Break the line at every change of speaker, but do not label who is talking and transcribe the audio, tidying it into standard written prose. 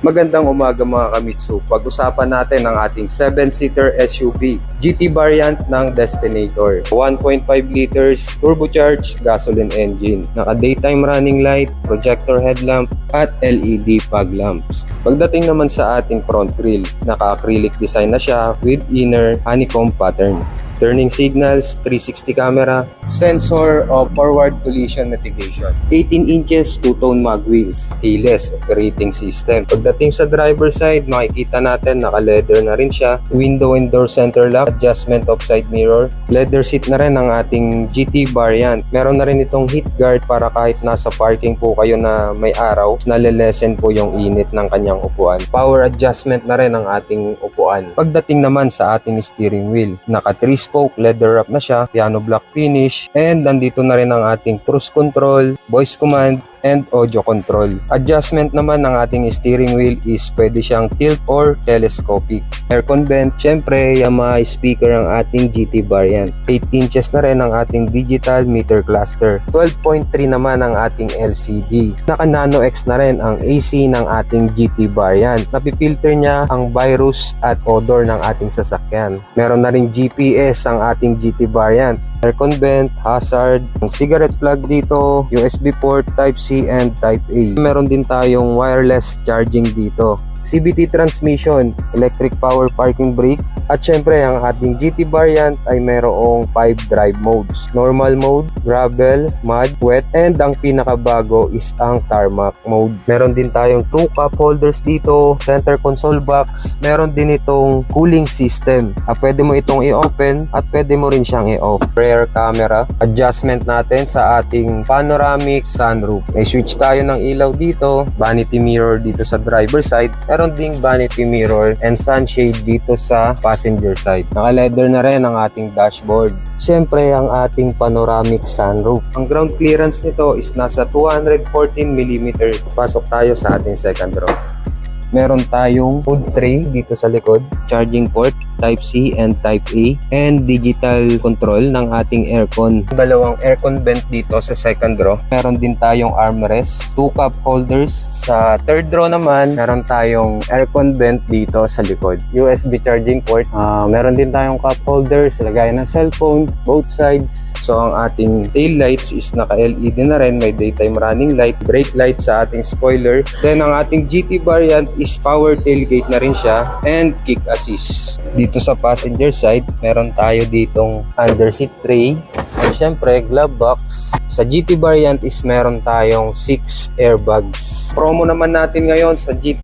Magandang umaga mga kamitsu. Pag-usapan natin ang ating 7-seater SUV GT variant ng Destinator. 1.5 liters turbocharged gasoline engine. Naka daytime running light, projector headlamp at LED fog lamps. Pagdating naman sa ating front grille, naka-acrylic design na siya with inner honeycomb pattern. Turning signals, 360 camera, sensor of forward collision mitigation, 18 inches two-tone mag wheels, keyless operating system. Pagdating sa driver side, makikita natin naka-leather na rin siya, window and door center lock, adjustment of side mirror, leather seat na rin ang ating GT variant. Meron na rin itong heat guard para kahit nasa parking po kayo na may araw, nalilesen po yung init ng kanyang upuan. Power adjustment na rin ang ating upuan. Pagdating naman sa ating steering wheel, naka 3-spoke leather wrap na siya, piano black finish, and nandito na rin ang ating cruise control, voice command, and audio control. Adjustment naman ng ating steering wheel is pwede siyang tilt or telescopic. Aircon vent, syempre Yamaha speaker ang ating GT variant. 8 inches na rin ang ating digital meter cluster. 12.3 naman ang ating LCD. Naka Nano X na rin ang AC ng ating GT variant. Napipilter niya ang virus at odor ng ating sasakyan. Meron na rin GPS ang ating GT variant. Aircon vent, hazard, ang cigarette plug dito, USB port, Type-C and Type-A. Meron din tayong wireless charging dito. CVT transmission, electric power parking brake, at syempre ang ating GT variant ay mayroong 5 drive modes. Normal mode, gravel, mud, wet, and ang pinakabago is ang tarmac mode. Meron din tayong 2 cup holders dito, center console box, meron din itong cooling system. Pwede mo itong i-open at pwede mo rin siyang i-off. Rear camera, adjustment natin sa ating panoramic sunroof. May switch tayo ng ilaw dito, vanity mirror dito sa driver side, meron ding vanity mirror and sunshade dito sa passenger side. Naka-leather na rin ang ating dashboard. Siyempre, ang ating panoramic sunroof. Ang ground clearance nito is nasa 214mm. Pasok tayo sa ating second row. Meron tayong food tray dito sa likod, charging port, Type-C and Type-A, and digital control ng ating aircon. Dalawang aircon vent dito sa second row. Meron din tayong armrest, 2 cup holders. Sa third row naman, meron tayong aircon vent dito sa likod. USB charging port. Meron din tayong cup holders, lagayan ng cellphone, both sides. So ang ating tail lights is naka-LED na rin, may daytime running light, brake light sa ating spoiler. Then ang ating GT variant is power tailgate na rin siya and kick assist. Dito sa passenger side, meron tayo ditong under seat tray at syempre glove box. Sa GT variant is meron tayong 6 airbags. Promo naman natin ngayon sa GT